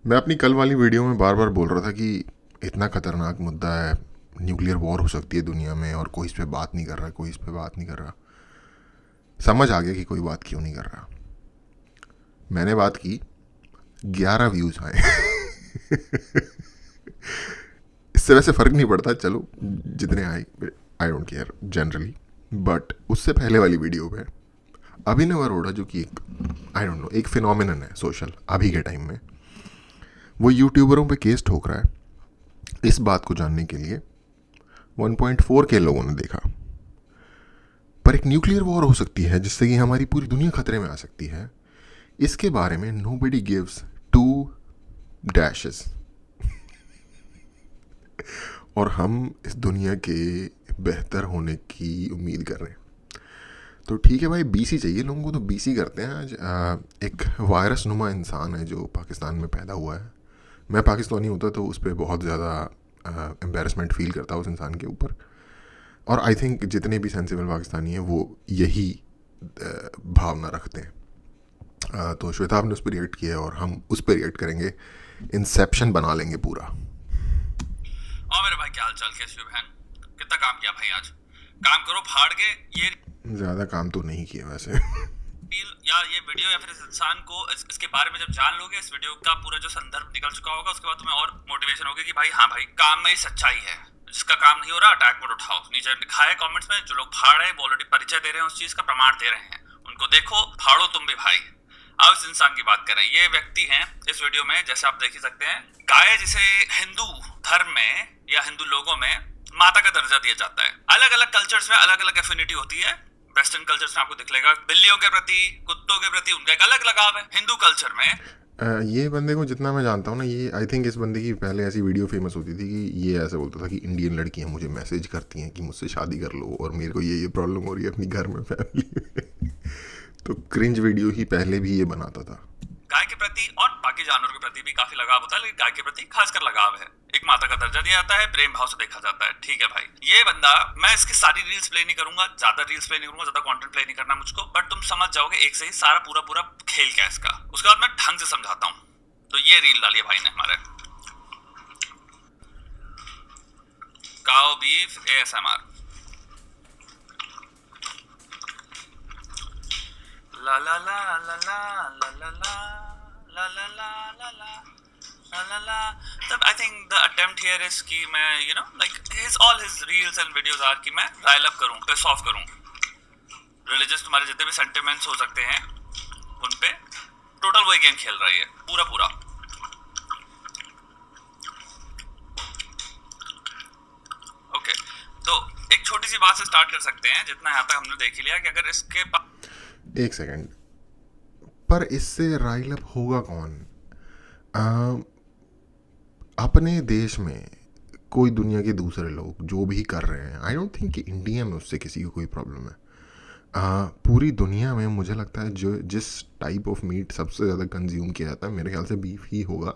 मैं अपनी कल वाली वीडियो में बार बार बोल रहा था कि इतना खतरनाक मुद्दा है, न्यूक्लियर वॉर हो सकती है दुनिया में और कोई इस पे बात नहीं कर रहा, कोई इस पे बात नहीं कर रहा। समझ आ गया कि कोई बात क्यों नहीं कर रहा। मैंने बात की, 11 व्यूज़ आए। इससे वैसे फ़र्क नहीं पड़ता, चलो जितने आए, I don't care generally. But उससे पहले वाली वीडियो पे अभिनव अरोड़ा, जो कि एक आई डोंट नो एक फिनोमिनन है सोशल अभी के टाइम में, वो यूट्यूबरों पे केस ठोक रहा है इस बात को जानने के लिए 1.4 के लोगों ने देखा। पर एक न्यूक्लियर वॉर हो सकती है जिससे कि हमारी पूरी दुनिया खतरे में आ सकती है, इसके बारे में नोबडी गिव्स टू डैशेस। और हम इस दुनिया के बेहतर होने की उम्मीद कर रहे हैं। तो ठीक है भाई, बीसी चाहिए लोगों को तो बीसी करते हैं। आज एक वायरस नुमा इंसान है जो पाकिस्तान में पैदा हुआ है। मैं पाकिस्तानी होता तो उस पर बहुत ज़्यादा एम्बेरसमेंट फील करता उस इंसान के ऊपर। और आई थिंक जितने भी सेंसिबल पाकिस्तानी हैं वो यही भावना रखते हैं। तो श्वेताब ने उस पर रिएक्ट किया और हम उस पर रिएक्ट करेंगे, इंसेप्शन बना लेंगे पूरा। और मेरे भाई क्या हाल चाल, कैसी हो बहन? कितना काम किया भाई आज? काम करो फाड़ के। ये ज़्यादा काम तो नहीं किया वैसे। रील या ये वीडियो या फिर इस इंसान को इसके बारे में जब जान लोगे, इस वीडियो का पूरा जो संदर्भ निकल चुका होगा, उसके बाद तुम्हें और मोटिवेशन होगी कि भाई हाँ भाई, काम में ही सच्चाई है। जिसका काम नहीं हो रहा अटैक मोड उठाओ। नीचे लिखा है कमेंट्स में, जो लोग फाड़ रहे हैं वो ऑलरेडी परिचय दे रहे हैं, उस चीज का प्रमाण दे रहे हैं। उनको देखो, फाड़ो तुम भी भाई। अब इस इंसान की बात करें, ये व्यक्ति हैं इस वीडियो में, जैसे आप देख ही सकते हैं, गाय जिसे हिंदू धर्म में या हिंदू लोगों में माता का दर्जा दिया जाता है। अलग अलग कल्चर्स में अलग अलग एफिनिटी होती है। वेस्टर्न कल्चर्स में आपको दिखेगा बिल्लियों के प्रति, कुत्तों के प्रति उनका एक अलग लगाव है। हिंदू कल्चर में ये बंदे को जितना मैं जानता हूँ ना, ये आई थिंक इस बंदे की पहले ऐसी वीडियो फेमस होती थी कि ये ऐसे बोलता था कि इंडियन लड़कियाँ मुझे मैसेज करती हैं कि मुझसे शादी कर लो और मेरे को ये प्रॉब्लम हो रही है अपनी घर में, फैमिली में। तो क्रिंज वीडियो ही पहले भी ये बनाता था। गाय के प्रति और बाकी जानवरों के प्रति भी काफी लगाव होता है, लेकिन गाय के प्रति खासकर लगाव है। एक माता का दर्जा दिया जाता है, प्रेम भाव से देखा जाता है। ठीक है भाई, ये बंदा, मैं इसकी सारी रील्स प्ले नहीं करूंगा, ज्यादा रील्स प्ले नहीं करूंगा, ज्यादा कंटेंट प्ले नहीं करना मुझको, बट तुम समझ जाओगे एक से ही सारा पूरा खेल क्या है इसका। उसके बाद मैं ढंग से समझाता हूँ। तो ये रील डाली है भाई ने हमारे, काओ बीफ ASMR। ला ला ला ला ला ला ला ला ला ला ला ला ला ला। तब I think the attempt here is कि मैं like all his reels and videos are कि मैं राइल अप करूं, पिस ऑफ करूं। रिलीजियस तुम्हारे जितने भी सेंटिमेंट्स हो सकते हैं उन पे टोटल वही गेम खेल रही है, पूरा। ओके, तो एक छोटी सी बात से स्टार्ट कर सकते हैं, जितना यहाँ तक हमने देख ही लिया कि अगर इसके एक सेकंड, पर इससे राइल अप होगा कौन? अपने देश में कोई दुनिया के दूसरे लोग जो भी कर रहे हैं, आई डोंट थिंक कि इंडिया में उससे किसी को कोई प्रॉब्लम है। पूरी दुनिया में मुझे लगता है जो जिस टाइप ऑफ मीट सबसे ज़्यादा कंज्यूम किया जाता है, मेरे ख्याल से बीफ ही होगा।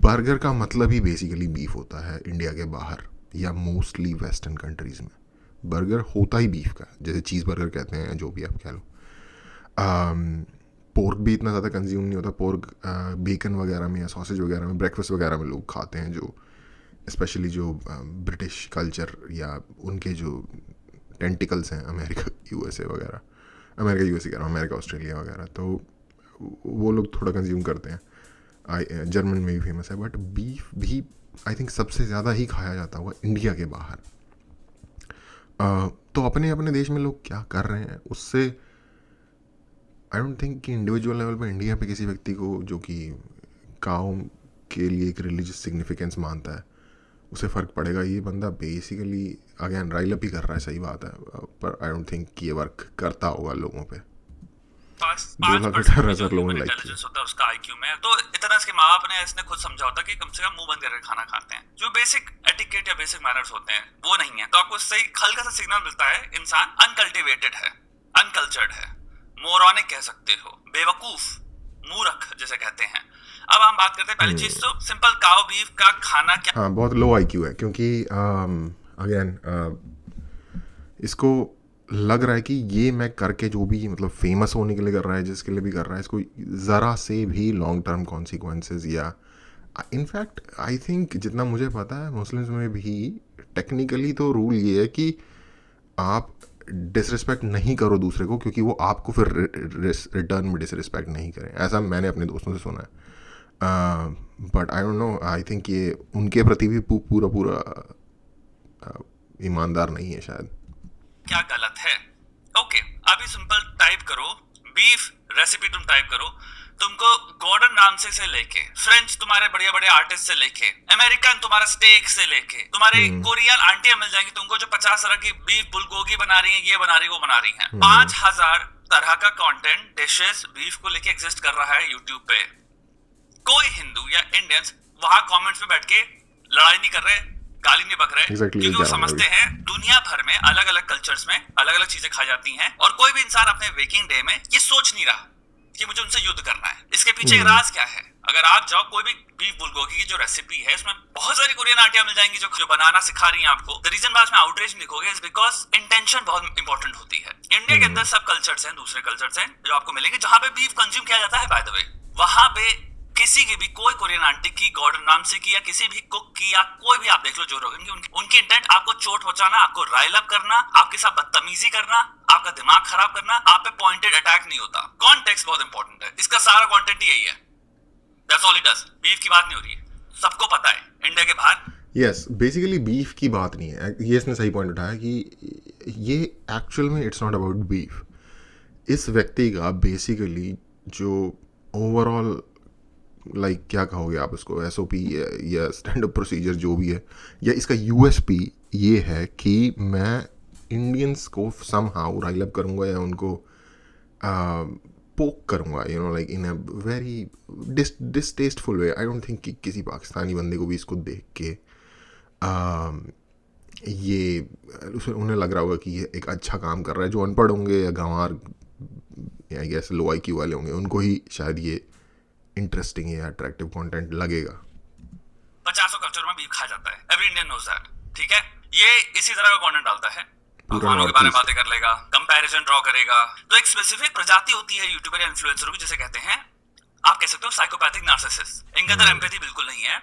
बर्गर का मतलब ही बेसिकली बीफ होता है इंडिया के बाहर या मोस्टली वेस्टर्न कंट्रीज़ में। बर्गर होता ही बीफ का, जैसे चीज़ बर्गर कहते हैं, जो भी आप कह लो। पोर्क भी इतना ज़्यादा कंज्यूम नहीं होता। पोर्क बेकन वगैरह में या सॉसेज वगैरह में, ब्रेकफास्ट वगैरह में लोग खाते हैं, जो स्पेशली जो ब्रिटिश कल्चर या उनके जो टेंटिकल्स हैं, अमेरिका USA वगैरह, अमेरिका USA कह रहा हूँ, अमेरिका ऑस्ट्रेलिया वगैरह, तो वो लोग थोड़ा कंज्यूम करते हैं। जर्मन में भी फेमस है। बट बीफ भी आई थिंक सबसे ज़्यादा ही खाया जाता हुआ इंडिया के बाहर। तो अपने अपने देश में लोग क्या कर रहे हैं उससे आई डोंट थिंक कि इंडिविजुअल लेवल पे इंडिया पे किसी व्यक्ति को जो कि काऊ के लिए एक रिलीजियस सिग्निफिकेंस मानता है उसे फ़र्क पड़ेगा। ये बंदा बेसिकली अगेन राइल अप ही कर रहा है, सही बात है, पर आई डोंट थिंक कि ये वर्क करता होगा लोगों पे। 2,18,000 लोगों ने लाइक किया। होता है उसका IQ में, तो इतना इसके माँ बाप ने इसने खुद समझा होता कि कम से कम मुंह बंद करके खाना खाते हैं। जो बेसिक एटिकेट या बेसिक मैनर्स होते हैं वो नहीं है, तो आपको इससे हल्का सा सिग्नल मिलता है इंसान अनकल्टिवेटेड है, अनकल्चर्ड है, मोरॉनिक कह सकते हो, बेवकूफ, मूर्ख जिसे कहते हैं। अब हम बात करते हैं पहली चीज तो सिंपल काऊ बीफ का खाना क्या। हाँ, बहुत लो IQ है, क्योंकि अगेन इसको लग रहा है कि ये मैं करके जो भी मतलब फेमस होने के लिए कर रहा है, जिसके लिए भी कर रहा है, इसको ज़रा से भी लॉन्ग टर्म कॉन्सिक्वेंसेस या इनफैक्ट आई थिंक जितना मुझे पता है मुस्लिम्स में भी टेक्निकली तो रूल ये है कि आप डिसरिस्पेक्ट नहीं करो दूसरे को, क्योंकि वो आपको फिर रिटर्न में डिसरिस्पेक्ट नहीं करें। ऐसा मैंने अपने दोस्तों से सुना है, but I don't no, I think ये उनके प्रति भी पूरा पूरा ईमानदार नहीं है शायद। क्या गलत है? ओके, अभी सिंपल टाइप करो बीफ रेसिपी, तुम टाइप करो, तुमको गॉर्डन रामसे से लेके फ्रेंच तुम्हारे बढ़िया बड़े आर्टिस्ट से लेके अमेरिकन तुम्हारा स्टेक से लेके तुम्हारे कोरियन आंटियां मिल जाएंगी तुमको जो 50 तरह की बीफ बुलगोगी बना रही है, ये बना रही है, वो बना रही है। 5000 तरह का कंटेंट डिशेस बीफ को लेके एग्जिस्ट कर रहा है यूट्यूब पे। कोई हिंदू या इंडियंस वहां कमेंट्स में बैठ के लड़ाई नहीं कर रहे, गाली नहीं बक रहे, क्योंकि वो समझते हैं दुनिया भर में अलग अलग कल्चर्स में अलग अलग चीजें खाई जाती हैं, और कोई भी इंसान अपने वेकिंग डे में ये सोच नहीं रहा कि मुझे उनसे युद्ध करना है। इसके पीछे राज क्या है? अगर आप जाओ कोई भी बीफ बुलगोगी की जो रेसिपी है, उसमें बहुत सारी कोरियन आंटियां मिल जाएंगी जो बनाना सिखा रही हैं आपको। द रीजन बाद में आउटरीच लिखोगे इज बिकॉज इंटेंशन बहुत इंपॉर्टेंट होती है। इंडिया के अंदर सब कल्चर्स हैं, दूसरे कल्चर्स हैं जो आपको मिलेंगे जहां पे बीफ कंज्यूम किया जाता है। बाय द वे, वहां पे किसी की भी कोई कोरियन आंटी की, गॉर्डन रामसे की, या किसी भी कुक की, या कोई भी आप देख लो जो रोगन की, उनकी इंटेंट आपको चोट पहुंचाना, आपको राइल अप करना, आपके साथ बदतमीजी करना, आपका दिमाग खराब करना, आप पे पॉइंटेड अटैक नहीं होता। कॉन्टेक्स्ट बहुत इंपॉर्टेंट है, इसका सारा कंटेंट ही यही है। That's all it does. Beef की बात नहीं हो रही है, सबको पता है इंडिया के बाहर। यस, बेसिकली बीफ की बात नहीं है, ये इसने सही पॉइंट उठाया कि ये एक्चुअल में इट्स नॉट अबाउट बीफ। इस व्यक्ति का बेसिकली जो ओवरऑल लाइक क्या कहोगे आप इसको, SOP या स्टैंड अप प्रोसीजर जो भी है, या इसका USP ये है कि मैं इंडियंस को समहाउ राइल अप करूँगा या उनको पोक करूँगा, you know, like in a very distasteful way. I don't think कि किसी पाकिस्तानी बंदे को भी इसको देख के ये उन्हें लग रहा होगा कि ये एक अच्छा काम कर रहा है। जो अनपढ़ होंगे या गंवार या आई गेस लो IQ वाले होंगे, उनको ही शायद ये इंटरेस्टिंग या अट्रैक्टिव कंटेंट लगेगा। 50 कल्चर में बीफ खा जाता है, एवरी इंडियन नोज दैट, ठीक है। ये इसी तरह का कंटेंट डालता है, भगवानों के बारे में बातें कर लेगा, कंपैरिजन ड्रॉ करेगा। तो एक स्पेसिफिक प्रजाति होती है यूट्यूबर या इन्फ्लुएंसर की, जिसे कहते हैं, आप कह सकते हो साइकोपैथिक नार्सिसिस्ट। इनके अंदर एम्पैथी बिल्कुल नहीं है,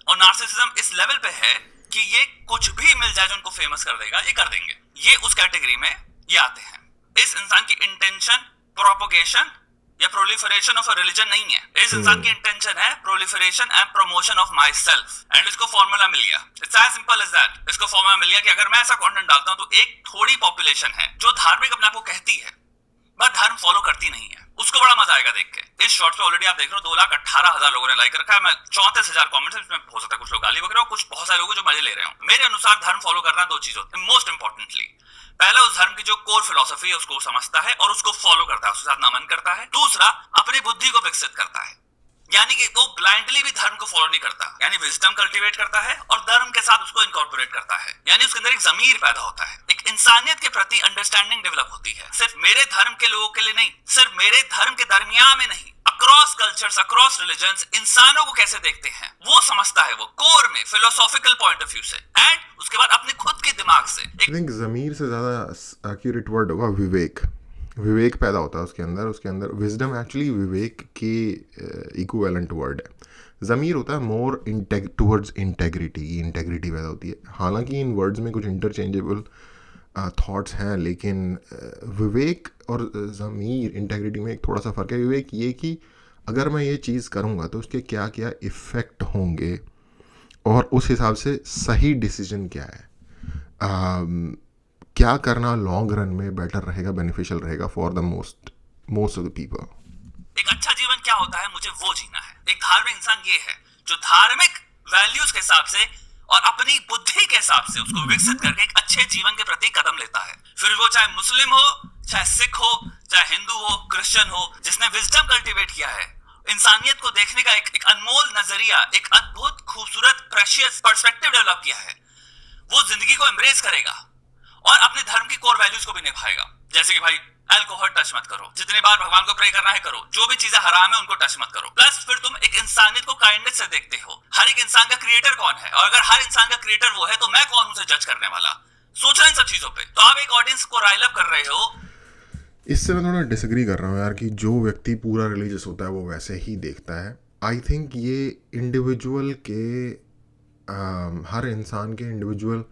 और नार्सिसिज्म इस लेवल पे है कि ये कुछ भी मिल जाए जो उनको फेमस कर देगा, ये कर देंगे। ये उस कैटेगरी में ये आते हैं। इस इंसान की इंटेंशन प्रोपोगेशन या प्रोलिफरेशन ऑफ अ रिलीजन नहीं है। इस इंसान की इंटेंशन है proliferation and promotion of myself, एंड इसको फॉर्मूला मिल गया। It's as simple as that. इसको फॉर्मूला मिल गया कि अगर मैं ऐसा कंटेंट डालता हूं तो एक थोड़ी पॉपुलेशन है जो धार्मिक अपने आप को कहती है बट धर्म फॉलो करती नहीं है, उसको बड़ा मजा आएगा देख के। इस शॉर्ट पे ऑलरेडी आप देख रहे हो 2,18,000 लोगों ने लाइक रखा है। मैं 34,000 कमेंट्स है, इसमें हो सकता है कुछ लोग गाली वगैरह, कुछ बहुत सारे लोग जो मजे ले रहे हो। मेरे अनुसार धर्म फॉलो करना 2 चीज होती है मोस्ट इंपॉर्टेंटली। पहला, उस धर्म की जो कोर फिलॉसफी है उसको समझता है और उसको फॉलो करता है, उसके साथ नमन करता है। दूसरा, अपनी बुद्धि को विकसित करता है, यानी कि वो ब्लाइंडली भी धर्म को फॉलो नहीं करता, यानी विजडम कल्टीवेट करता है और धर्म के साथ उसको इनकॉर्पोरेट करता है, यानी उसके अंदर एक ज़मीर पैदा होता है, एक इंसानियत के प्रति अंडरस्टैंडिंग डेवलप होती है। सिर्फ मेरे धर्म के लोगों के लिए नहीं, सिर्फ मेरे धर्म के दरमियान में नहीं, अक्रॉस कल्चर्स, अक्रॉस रिलीजन्स इंसानों को कैसे देखते हैं वो समझता है, वो कोर में फिलोसॉफिकल पॉइंट ऑफ व्यू से, एंड उसके बाद अपने खुद के दिमाग से। आई थिंक ज़मीर से ज़्यादा एक्यूरेट वर्ड होगा विवेक। विवेक पैदा होता है उसके अंदर विजडम एक्चुअली विवेक के इक्विवेलेंट वर्ड है। ज़मीर होता है मोर टुवर्ड्स इंटेग्रिटी पैदा होती है। हालांकि इन वर्ड्स में कुछ इंटरचेंजेबल थॉट्स हैं, लेकिन विवेक और ज़मीर इंटेग्रिटी में एक थोड़ा सा फ़र्क है। विवेक ये कि अगर मैं ये चीज़ करूँगा तो उसके क्या क्या इफ़ेक्ट होंगे और उस हिसाब से सही डिसीजन क्या है, क्या करना लॉन्ग रन में बेटर रहेगा, बेनिफिशियल रहेगा for the most of the people. एक अच्छा जीवन क्या होता है, मुझे वो जीना है। एक धार्मिक इंसान ये है जो धार्मिक वैल्यूज के हिसाब से और अपनी बुद्धि के हिसाब से उसको विकसित करके एक अच्छे जीवन के प्रति कदम लेता है। फिर वो चाहे मुस्लिम हो, चाहे सिख हो, चाहे हिंदू हो, क्रिश्चियन हो, जिसने विजडम कल्टीवेट किया है, इंसानियत को देखने का एक अनमोल नजरिया, एक अद्भुत खूबसूरत प्रेशियस पर्सपेक्टिव डेवलप किया है, वो जिंदगी को एम्ब्रेस करेगा और अपने धर्म की कोर वैल्यूज को भी निभाएगा। जैसे कि भाई अल्कोहल टच मत करो, जितने बार भगवान को प्रे करना है करो, जो भी चीजें हराम है उनको टच मत करो। प्लस फिर तुम एक इंसानियत को काइंडनेस से देखते हो। हर एक इंसान का क्रिएटर कौन है, और अगर हर इंसान का क्रिएटर वो है तो मैं कौन हूं उसे जज करने वाला। सोचना इन सब चीजों पे। तो आप एक ऑडियंस को राइल अप कर रहे हो। इससे मैं थोड़ा डिसएग्री कर रहा हूँ यार कि जो व्यक्ति पूरा रिलीजियस होता है वो वैसे ही देखता है। आई थिंक ये इंडिविजुअल के हर इंसान के इंडिविजुअल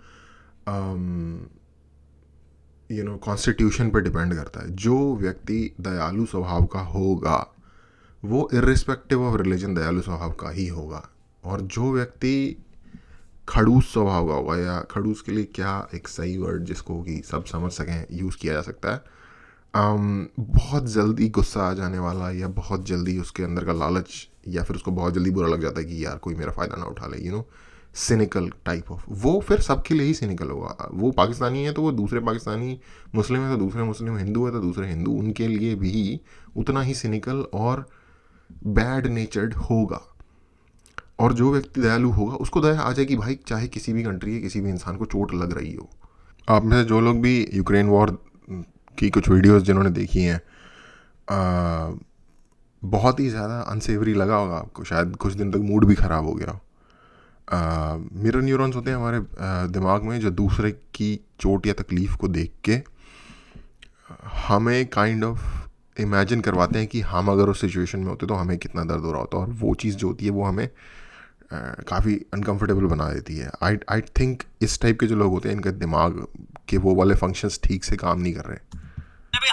कॉन्स्टिट्यूशन पर डिपेंड करता है। जो व्यक्ति दयालु स्वभाव का होगा वो इर्रिस्पेक्टिव ऑफ रिलीजन दयालु स्वभाव का ही होगा, और जो व्यक्ति खड़ूस स्वभाव का होगा, या खड़ूस के लिए क्या एक सही वर्ड जिसको कि सब समझ सकें यूज़ किया जा सकता है, बहुत जल्दी गुस्सा आ जाने वाला, या बहुत जल्दी उसके अंदर का लालच, या फिर उसको बहुत जल्दी बुरा लग जाता है कि यार कोई मेरा फ़ायदा ना उठा ले, सिनिकल टाइप ऑफ, वो फिर सबके लिए ही सिनिकल होगा। वो पाकिस्तानी है तो वो दूसरे पाकिस्तानी, मुस्लिम है तो दूसरे मुस्लिम, हिंदू है तो दूसरे हिंदू, उनके लिए भी उतना ही सिनिकल और बैड नेचर्ड होगा। और जो व्यक्ति दयालु होगा उसको दया आ जाएगी भाई, चाहे किसी भी कंट्री के किसी भी इंसान को चोट लग रही हो। आप में से जो लोग भी यूक्रेन वॉर की कुछ वीडियोस जिन्होंने देखी हैं, बहुत ही ज़्यादा अनसेवरी लगा होगा आपको, शायद कुछ दिन तक मूड भी ख़राब हो गया। मिरर न्यूरॉन्स होते हैं हमारे दिमाग में जो दूसरे की चोट या तकलीफ़ को देख के हमें काइंड ऑफ इमेजिन करवाते हैं कि हम अगर उस सिचुएशन में होते तो हमें कितना दर्द हो रहा होता, और वो चीज़ जो होती है वो हमें काफ़ी अनकंफर्टेबल बना देती है। आई थिंक इस टाइप के जो लोग होते हैं इनका दिमाग के वो वाले फंक्शंस ठीक से काम नहीं कर रहे।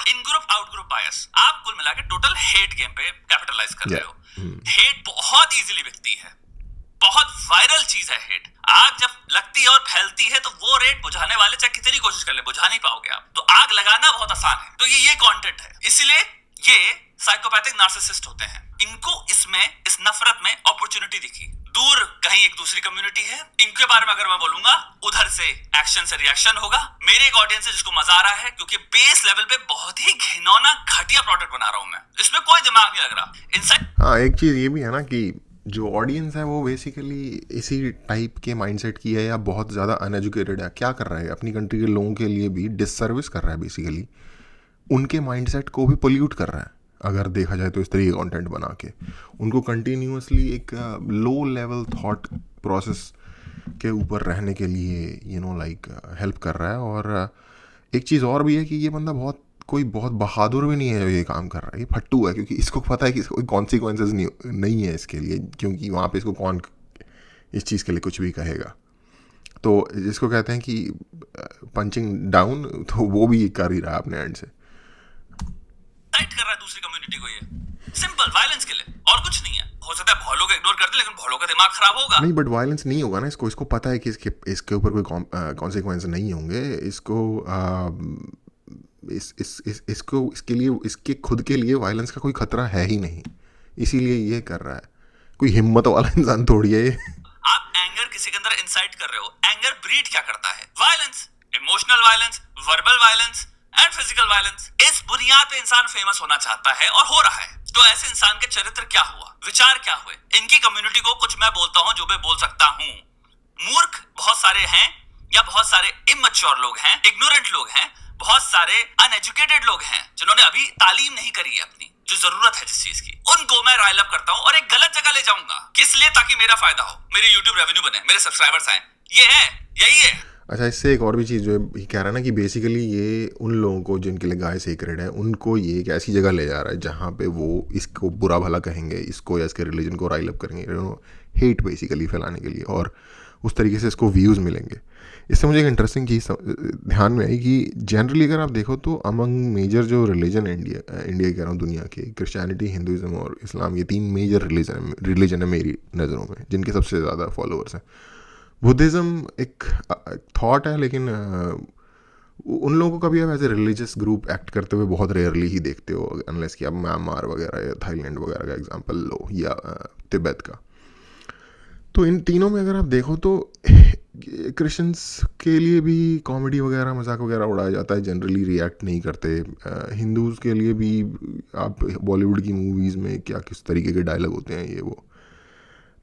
इन ग्रुप आउट ग्रुप बायस, आप कुल मिला के टोटल हेट गेम पे कैपिटलाइज कर रहे हो। हेट बहुत इजीली बिकती है, बहुत वायरल चीज है हेट। आग जब लगती है और फैलती है तो वो रेट बुझाने वाले चाहे कितनी कोशिश कर ले बुझा नहीं पाओगे आप। तो आग लगाना बहुत आसान है। तो ये कंटेंट है, इसीलिए ये साइकोपैथिक नार्सिसिस्ट होते हैं। इनको इसमें इस नफरत में अपॉर्चुनिटी दिखी। दूर कहीं एक दूसरी कम्युनिटी है, इनके बारे में अगर मैं बोलूंगा उधर से एक्शन से रिएक्शन होगा। मेरे एक ऑडियंस है जिसको मजा आ रहा है क्योंकि बेस लेवल पे बहुत ही घिनौना घटिया प्रोडक्ट बना रहा हूं मैं, इसमें कोई दिमाग नहीं लग रहा इनसाइड। हाँ, एक चीज़ ये भी है ना कि जो ऑडियंस है वो बेसिकली इसी टाइप के माइंडसेट की है, या बहुत ज़्यादा अनएजुकेटेड है। क्या कर रहा है, अपनी कंट्री के लोगों के लिए भी डिससर्विस कर रहा है, बेसिकली उनके माइंडसेट को भी पोल्यूट कर रहा है अगर देखा जाए तो। इस तरीके कंटेंट बना के उनको कंटिन्यूसली एक लो लेवल थॉट प्रोसेस के ऊपर रहने के लिए हेल्प कर रहा है। और एक चीज़ और भी है कि ये बंदा कोई बहुत बहादुर भी नहीं है जो ये काम कर रहा है, ये फट्टू है, क्योंकि इसको पता है कि इसको कोई कॉन्सिक्वेंसेस नहीं है इसके लिए, क्योंकि वहाँ पे इसको कौन इस चीज़ के लिए कुछ भी कहेगा। तो जिसको कहते हैं कि पंचिंग डाउन, तो वो भी कर ही रहा है अपने एंड से। कर रहा है दूसरी कम्युनिटी को, ये सिंपल वायलेंस के लिए और कुछ नहीं है। हो सकता है भोलों को इग्नोर कर दे, लेकिन भोलों का दिमाग खराब होगा नहीं, बट वायलेंस नहीं होगा ना। इसको पता है कि इसके ऊपर कोई कॉन्सिक्वेंस नहीं होंगे। इसको इसको इसके लिए, इसके खुद के लिए वायलेंस का कोई खतरा है ही नहीं, इसीलिए ये कर रहा है। कोई हिम्मत वाला इंसान थोड़ी है ये। आप एंगर किसी के अंदर इंसाइट कर रहे हो। एंगर ब्रीड क्या करता है? Violence, emotional violence, verbal violence and physical violence. इस बुनियाद पे इंसान फेमस होना चाहता है और हो रहा है। तो ऐसे इंसान के चरित्र क्या हुआ, विचार क्या हुए? इनकी कम्युनिटी को कुछ मैं बोलता हूं जो मैं बोल सकता हूं। मूर्ख बहुत सारे हैं, या बहुत सारे इमैच्योर लोग हैं, इग्नोरेंट लोग हैं, बहुत सारे अनएजुकेटेड लोग हैं जिन्होंने अभी तालीम नहीं करी है अपनी, जो जरूरत है जिस चीज की, उनको मैं राइल अप करता हूं और एक गलत जगह ले जाऊंगा। किस लिए? ताकि मेरा फायदा हो, मेरे यूट्यूब रेवेन्यू बने, मेरे सब्सक्राइबर्स आए। ये है, यही है। अच्छा, इससे एक और भी चीज़ जो है कह रहा है ना कि बेसिकली ये उन लोगों को जिनके लिए गाय सेक्रेड है, उनको ये एक ऐसी जगह ले जा रहा है जहाँ पे वो इसको बुरा भला कहेंगे, इसको या इसके रिलीजन को राइल अप करेंगे, हेट बेसिकली फैलाने के लिए, और उस तरीके से इसको व्यूज़ मिलेंगे। इससे मुझे एक इंटरेस्टिंग चीज़ ध्यान में आई कि जनरली अगर आप देखो तो अमंग मेजर जो रिलीजन इंडिया कह रहा हूँ दुनिया के, क्रिश्चियनिटी, हिंदुज़म और इस्लाम, ये 3 मेजर रिलीजन है मेरी नज़रों में, जिनके सबसे ज़्यादा फॉलोअर्स हैं। बुद्धिज़्म एक थॉट है, लेकिन उन लोगों को कभी आप as a religious group act करते हुए बहुत रेयरली ही देखते हो, अनलेस कि आप म्यांमार वगैरह या थाईलैंड वगैरह का एग्जांपल लो, या तिब्बत का। तो इन तीनों में अगर आप देखो तो क्रिश्चियंस के लिए भी कॉमेडी वगैरह, मजाक वगैरह उड़ाया जाता है, जनरली रिएक्ट नहीं करते। हिंदूज़ के लिए भी आप बॉलीवुड की मूवीज़ में क्या किस तरीके के डायलॉग होते हैं, ये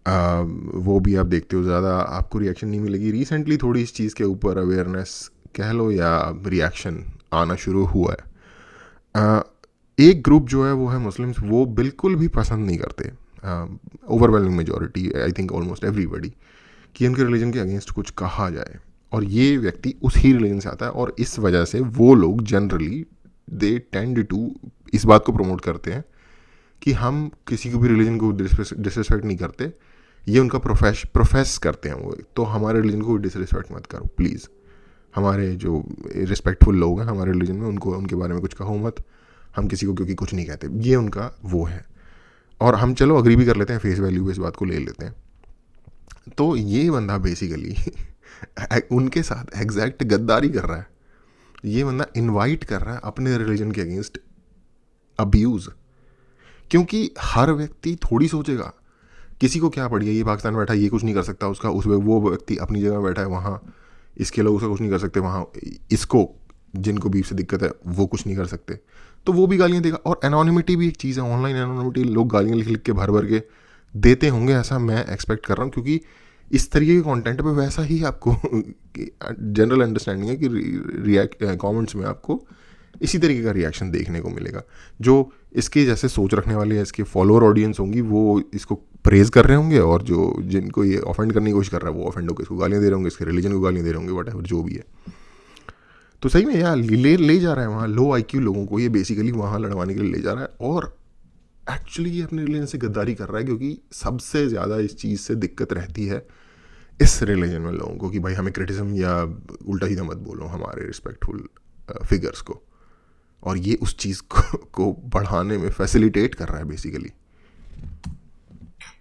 वो भी आप देखते हो, ज़्यादा आपको रिएक्शन नहीं मिलेगी। रिसेंटली थोड़ी इस चीज़ के ऊपर अवेयरनेस कह लो या रिएक्शन आना शुरू हुआ है। एक ग्रुप जो है वो है मुस्लिम्स, वो बिल्कुल भी पसंद नहीं करते, overwhelming majority, I think almost everybody, कि उनके रिलीजन के अगेंस्ट कुछ कहा जाए। और ये व्यक्ति उस ही रिलीजन से आता है, और इस वजह से वो लोग जनरली दे टेंड टू इस बात को प्रमोट करते हैं कि हम किसी को भी रिलीजन को डिसरिस्पेक्ट नहीं करते, ये उनका प्रोफेस करते हैं वो, तो हमारे रिलीजन को डिसरिस्पेक्ट मत करो प्लीज़, हमारे जो रिस्पेक्टफुल लोग हैं हमारे रिलीजन में उनको उनके बारे में कुछ कहो मत, हम किसी को क्योंकि कुछ नहीं कहते, ये उनका वो है। और हम चलो अग्री भी कर लेते हैं, फेस वैल्यू पे इस बात को ले लेते हैं। तो ये बंदा बेसिकली उनके साथ एग्जैक्ट गद्दारी कर रहा है। ये बंदा इनवाइट कर रहा है अपने रिलीजन के अगेंस्ट अब्यूज़, क्योंकि हर व्यक्ति थोड़ी सोचेगा किसी को क्या पड़ी है, ये पाकिस्तान में बैठा है ये कुछ नहीं कर सकता, उसका उस वो व्यक्ति अपनी जगह बैठा है वहाँ, इसके लोग उसका कुछ नहीं कर सकते, वहाँ इसको जिनको बीफ से दिक्कत है वो कुछ नहीं कर सकते, तो वो भी गालियाँ देगा। और एनोनिमिटी भी एक चीज़ है, ऑनलाइन एनोनिमिटी, लोग गालियाँ लिख लिख के भर भर के देते होंगे, ऐसा मैं एक्सपेक्ट कर रहा हूँ, क्योंकि इस तरीके के कंटेंट पे वैसा ही आपको जनरल अंडरस्टैंडिंग है कि कमेंट्स में आपको इसी तरीके का रिएक्शन देखने को मिलेगा। जो इसके जैसे सोच रखने वाले हैं, इसके फॉलोअर ऑडियंस होंगी, वो इसको प्रेज कर रहे होंगे, और जो जिनको ये ऑफेंड करने की कोशिश कर रहा है वो ऑफेंड होकर इसको गालियाँ दे रहे होंगे, इसके रिलीजन को गालियाँ दे रहे होंगे, वट जो भी है। तो सही में यार ले जा रहा है वहाँ लो IQ लोगों को, ये बेसिकली वहाँ लड़वाने के लिए ले जा रहा है, और एक्चुअली ये अपने रिलीजन से गद्दारी कर रहा है, क्योंकि सबसे ज़्यादा इस चीज़ से दिक्कत रहती है इस रिलीजन में लोगों को कि भाई हमें क्रिटिसिज्म या उल्टा सीधा मत बोलो हमारे रिस्पेक्टफुल फिगर्स को, और ये उस चीज़ को बढ़ाने में फैसिलिटेट कर रहा है बेसिकली।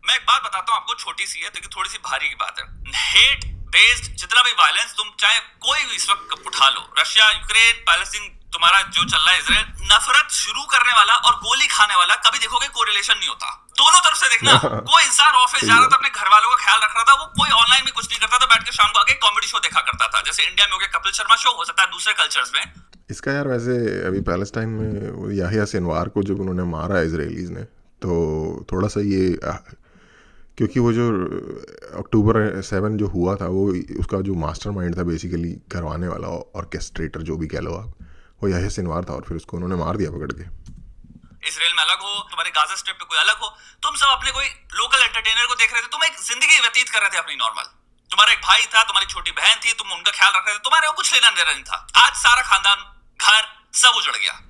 मैं एक बात बताता हूँ आपको, छोटी सी है लेकिन थोड़ी सी भारी की बात है। हेट बेस्ड जितना भी वायलेंस तुम चाहे कोई भी इस वक्त उठा लो, रशिया, यूक्रेन, पैलेस्टीन, तुम्हारा जो चल रहा है इसराइल, नफरत शुरू करने वाला और गोली खाने वाला कभी देखोगे कोरिलेशन नहीं होता। दोनों तरफ से देखना। कोई इंसान ऑफिस जा रहा था, अपने घर वालों का ख्याल रख रहा था, वो कोई ऑनलाइन में कुछ नहीं करता था, बैठ के शाम को आके कॉमेडी शो देखा करता था, जैसे इंडिया में हो गया कपिल शर्मा शो, हो सकता है दूसरे कल्चर्स में। इसका यार वैसे अभी पैलेस्टाइन में याहिया सिनवार को जब उन्होंने मारा इजरायलीज ने, तो थोड़ा सा ये क्योंकि वो जो अक्टूबर 7 जो हुआ था, वो उसका जो मास्टरमाइंड था बेसिकली करवाने वाला, ऑर्केस्ट्रेटर जो भी कह लो आप, वो याहिया सिनवार था, और फिर उसको उन्होंने मार दिया पकड़ के। इसराइल में अलग हो, तुम्हारे गाजा स्ट्रिप पे कोई अलग हो, तुम सब अपने कोई लोकल एंटरटेनर को देख रहे थे, तुम एक जिंदगी व्यतीत कर रहे थे अपनी नॉर्मल। तुम्हारा एक भाई था, तुम्हारी छोटी बहन थी, तुम उनका ख्याल रख रहे थे, तुम्हारे को कुछ लेना देना नहीं था। आज सारा खानदान, घर सब उजड़ गया।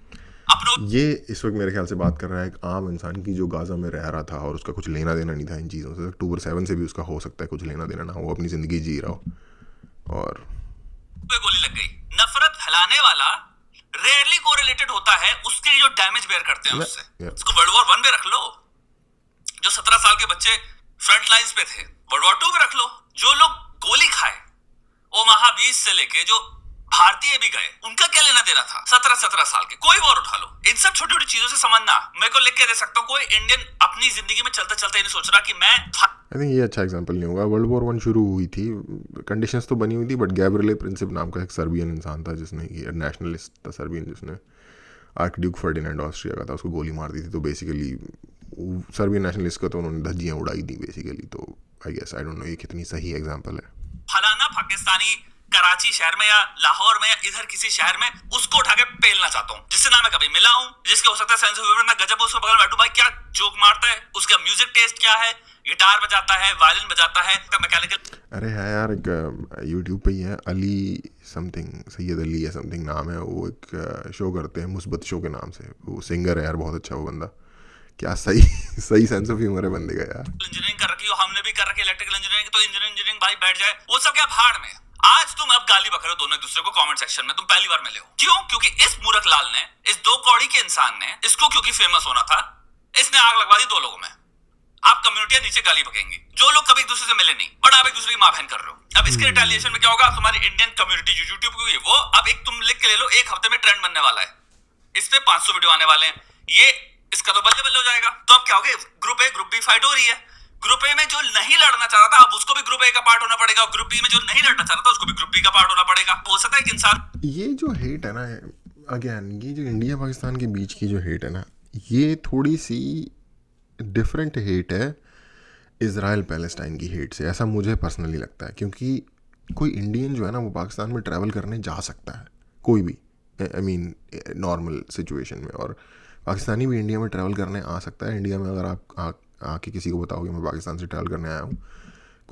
ये इस वक्त मेरे ख्याल से बात कर रहा है एक आम इंसान की जो गाजा में रह रहा था और उसका कुछ लेना देना नहीं था इन चीज़ों से। अक्टूबर 7 से भी उसका हो सकता है कुछ लेना देना ना हो, वो अपनी ज़िंदगी जी रहा हो और गोली लग गई। नफरत फैलाने वाला रेयरली कोरिलेटेड होता है उसके जो डैमेज बेयर करते हैं उससे। इसको वर्ल्ड वॉर 1 में रख लो, जो 17 साल के बच्चे फ्रंट लाइंस पे थे, वर्ल्ड वॉर 2 में रख लो, जो लोग गोली खाए ओमाहा बीच से लेके जो भारतीय भी गए, उनका क्या लेना देना था? 17 साल के, कोई वॉर उठा लो, इन सब छोटी छोटी चीजों से समझना। मेरे को लिख के दे सकता हूँ, कोई इंडियन अपनी जिंदगी में चलते चलते नहीं सोच रहा कि मैं आई थिंक ये अच्छा एग्जांपल नहीं होगा। वर्ल्ड वॉर 1 शुरू हुई थी, कंडीशंस तो बनी हुई थी, बट गैब्रिएले प्रिंसिप नाम का एक सर्बियन इंसान था जिसने, नेशनलिस्ट था सर्बियन, जिसने आर्कड्यूक फर्डिनेंड ऑस्ट्रिया का था, उसको गोली मार दी थी। तो बेसिकली सर्बियन नेशनलिस्ट का तो उन्होंने धज्जियाँ उड़ाई थी बेसिकली। तो I guess I don't know ये कितनी सही एग्जांपल है। फलाना पाकिस्तानी कराची शहर में या लाहौर में या इधर किसी शहर में उसको उठा के पेलना चाहता हूँ, जिससे ना मैं कभी मिला हूँ, जिसके हो सकता है सेंस ऑफ ह्यूमर ना गजब, उसको बगल में बैठूं, भाई क्या जोक मारता है, उसका म्यूजिक टेस्ट क्या है, गिटार बजाता है, वायलिन बजाता है, मैकेनिकल। अरे है यार, एक यूट्यूब पे ही है, अली समथिंग, सैयद अली या समथिंग नाम है, वो एक शो करते हैं मुस्बत शो के नाम से। वो सिंगर है यार, बहुत अच्छा वो बंदा, क्या सही सही सेंस ऑफ ह्यूमर है बंदे का यार। इंजीनियरिंग कर रखी हो, हमने भी कर रखी इलेक्ट्रिकल इंजीनियरिंग, तो इंजीनियरिंग भाई बैठ जाए, वो सब क्या भाड़ में। आज तुम अब गाली बक रहे हो दोनों एक दूसरे को कमेंट सेक्शन में, तुम पहली बार मिले हो। क्यों? क्योंकि इस मूर्ख लाल ने, इस 2 कौड़ी के इंसान ने, इसको क्योंकि फेमस होना था, इसने आग लगवा दी 2 लोगों में। आप कम्युनिटियां नीचे गाली बकेंगी, जो लोग कभी एक दूसरे से मिले नहीं, बट आप एक दूसरे की मां बहन कर रहे हो। अब इसके रिटेलिएशन में क्या होगा? तुम्हारी इंडियन कम्युनिटी जो यूट्यूब की वो, अब एक तुम लिख के ले लो, 1 हफ्ते में ट्रेंड बनने वाला है, इस पे 500 वीडियो आने वाले हैं, ये इसका तो बल्ले बल्ले हो जाएगा। तो अब क्या हो गया? Group A group B fight हो रही है। ग्रुप ए में जो नहीं लड़ना चाहता था, अब उसको भी ग्रुप ए का पार्ट होना पड़ेगा, ग्रुप बी में जो नहीं लड़ना चाहता था उसको भी ग्रुप बी का पार्ट होना पड़ेगा। हो सकता है कि इंसान, ये जो हेट है ना, अगेन ये जो इंडिया पाकिस्तान के बीच की जो हेट है ना, ये थोड़ी सी डिफरेंट हेट है इज़राइल पैलेस्टाइन की हेट से, ऐसा मुझे पर्सनली लगता है। क्योंकि कोई इंडियन जो है ना, वो पाकिस्तान में ट्रैवल करने जा सकता है, कोई भी, आई मीन नॉर्मल सिचुएशन में, और पाकिस्तानी भी इंडिया में ट्रैवल करने आ सकता है। इंडिया में अगर आप आके किसी को बताओगे मैं पाकिस्तान से ट्रैवल करने आया हूँ,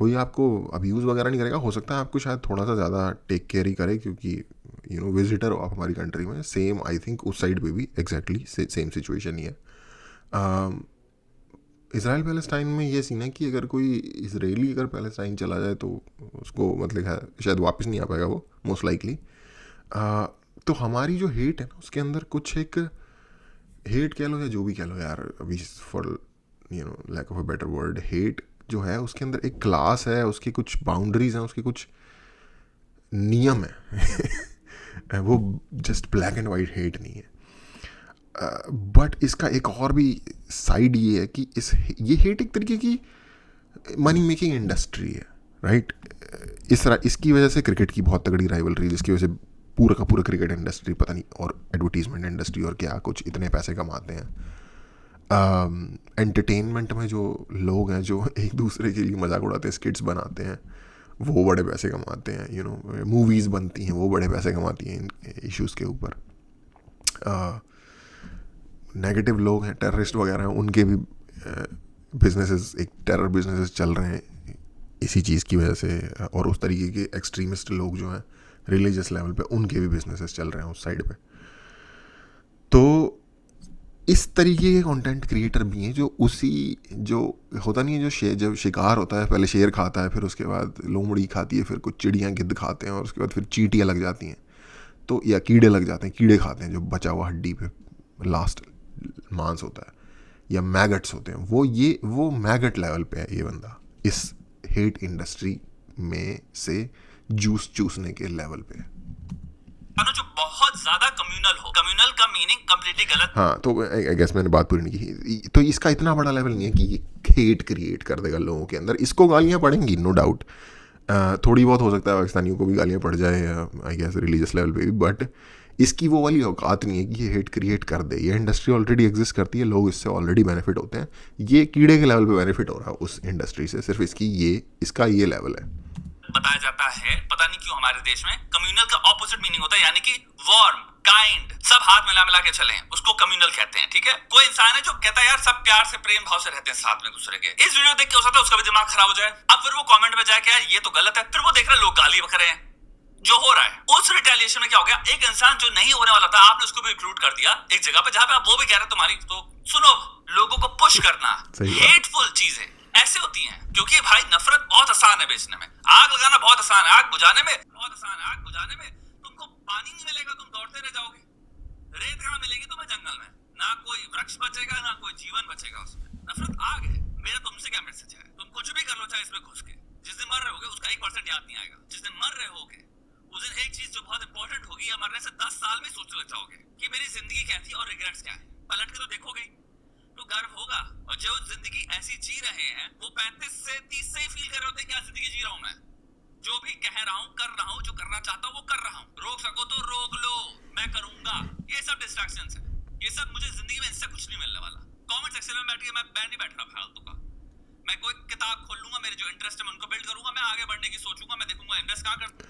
कोई आपको अब्यूज़ वगैरह नहीं करेगा, हो सकता है आपको शायद थोड़ा सा ज़्यादा टेक केयर ही करे क्योंकि विजिटर हो आप हमारी कंट्री में। सेम आई थिंक उस साइड पे भी एग्जैक्टली सेम सिचुएशन ही है। इसराइल पैलेस्टाइन में ये सीन है कि अगर कोई इसराइली अगर पैलेस्टाइन चला जाए तो उसको मतलब है शायद वापस नहीं आ पाएगा वो, मोस्ट लाइकली। तो हमारी जो हेट है ना उसके अंदर कुछ एक हेट कह लो या जो भी कह लो यार, अभी for lack of a better word, hate जो है उसके अंदर एक क्लास है, उसकी कुछ बाउंड्रीज हैं, उसके कुछ नियम है वो just black and white hate नहीं है। बट इसका एक और भी साइड ये है कि ये हेट एक तरीके की मनी मेकिंग इंडस्ट्री है, राइट। इसकी वजह से क्रिकेट की बहुत तगड़ी राइवलरी, जिसकी वजह से पूरा का पूरा क्रिकेट इंडस्ट्री पता नहीं, और एडवर्टीजमेंट इंडस्ट्री और क्या कुछ इतने पैसे कमाते हैं। एंटरटेनमेंट में जो लोग हैं जो एक दूसरे के लिए मजाक उड़ाते हैं, स्किट्स बनाते हैं, वो बड़े पैसे कमाते हैं। मूवीज़ बनती हैं वो बड़े पैसे कमाती हैं इन इश्यूज़ के ऊपर। नेगेटिव लोग हैं, टेररिस्ट वगैरह हैं, उनके भी बिजनेसेस, एक टेरर बिजनेसेस चल रहे हैं इसी चीज़ की वजह से। और उस तरीके के एक्सट्रीमिस्ट लोग जो हैं रिलीजियस लेवल पे, उनके भी बिजनेसेस चल रहे हैं उस साइड पे। तो इस तरीके के कंटेंट क्रिएटर भी हैं जो होता नहीं है, जब शिकार होता है पहले शेर खाता है, फिर उसके बाद लोमड़ी खाती है, फिर कुछ चिड़ियाँ गिद्ध खाते हैं, और उसके बाद फिर चींटियाँ लग जाती हैं, तो या कीड़े लग जाते हैं, कीड़े खाते हैं जो बचा हुआ हड्डी पे लास्ट मांस होता है, या मैगट्स होते हैं। वो मैगट लेवल पे है ये बंदा, इस हेट इंडस्ट्री में से जूस चूसने के लेवल पे है। जो बहुत ज्यादा कम्युनल हो, कम्युनल का मीनिंग कंप्लीटली गलत। हाँ, तो आई गेस मैंने बात पूरी नहीं की। तो इसका इतना बड़ा लेवल नहीं है कि ये हेट क्रिएट कर देगा लोगों के अंदर। इसको गालियाँ पड़ेंगी नो डाउट, थोड़ी बहुत हो सकता है पाकिस्तानियों को भी गालियाँ पड़ जाए आई गेस रिलीजियस लेवल पे भी, बट इसकी वो वाली औकात नहीं है कि ये हेट क्रिएट कर दे। ये इंडस्ट्री ऑलरेडी एग्जिस्ट करती है, लोग इससे ऑलरेडी बेनिफिट होते हैं। ये कीड़े के लेवल पे बेनिफिट हो रहा है उस इंडस्ट्री से, सिर्फ इसका ये लेवल है। बताया जाता है, पता नहीं क्यों हमारे देश में कम्युनल का ऑपोजिट मीनिंग होता है, यानी कि वार्म, काइंड, सब हाथ मिला मिला के चले, उसको कम्युनल कहते हैं। ठीक है, कोई इंसान है जो कहता है यार सब प्यार से प्रेम भाव से रहते हैं साथ में दूसरे के। इस वीडियो देख के हो सकता है उसका भी दिमाग खराब हो जाए, अब फिर वो कमेंट में जाए कि यार ये तो गलत है, फिर वो देख रहे लोग गाली बक रहे हैं। जो हो रहा है उस रिटेलिएशन में क्या हो गया, एक इंसान जो नहीं होने वाला था आपने उसको भी इंक्लूड कर दिया एक जगह पे जहां पे आप वो भी कह रहे तुम्हारी। तो सुनो, लोगों को पुश करना हेटफुल चीजें ऐसे होती हैं, क्योंकि भाई नफरत बहुत आसान है बेचने में, आग लगाना बहुत आसान है, आग बुझाने में बहुत आसान है। आग बुझाने में तुमको पानी नहीं मिलेगा, तुम दौड़ते रह जाओगे। रेत कहाँ मिलेगी तुम्हें? जंगल में। ना कोई वृक्ष बचेगा, ना कोई जीवन बचेगा उसमें। नफरत आग है। मेरा तुमसे क्या मैसेज है, तुम कुछ भी कर लो चाहे इसमें घुस के, जिस दिन मर रहे होगे उसका 1% याद नहीं आएगा। जिस दिन मर रहे होगे उस दिन एक चीज जो बहुत इंपॉर्टेंट होगी, या मरने से 10 साल में सोचने लग जाओगे कि मेरी जिंदगी क्या थी और रिग्रेट्स क्या है। पलट के तो देखोगे तो गर्व होगा। और जो जिंदगी ऐसी जी रहे हैं वो 35 से 30 से ही फील कर रहे होते हैं क्या जिंदगी जी रहा हूं मैं, जो भी कह रहा हूं कर रहा हूं, जो करना चाहता हूं वो कर रहा हूं। रोक सको तो रोक लो, मैं करूंगा। ये सब डिस्ट्रैक्शंस है, ये सब मुझे जिंदगी में इससे कुछ नहीं मिलने वाला। कमेंट सेक्शन में बैठ के मैं नहीं बैठ रहा फालतू का। मैं कोई किताब खोल लूंगा, मेरे जो इंटरेस्ट है मैं उनको बिल्ड करूंगा, मैं आगे बढ़ने की सोचूंगा, मैं देखूंगा इन्वेस्ट कहां करता।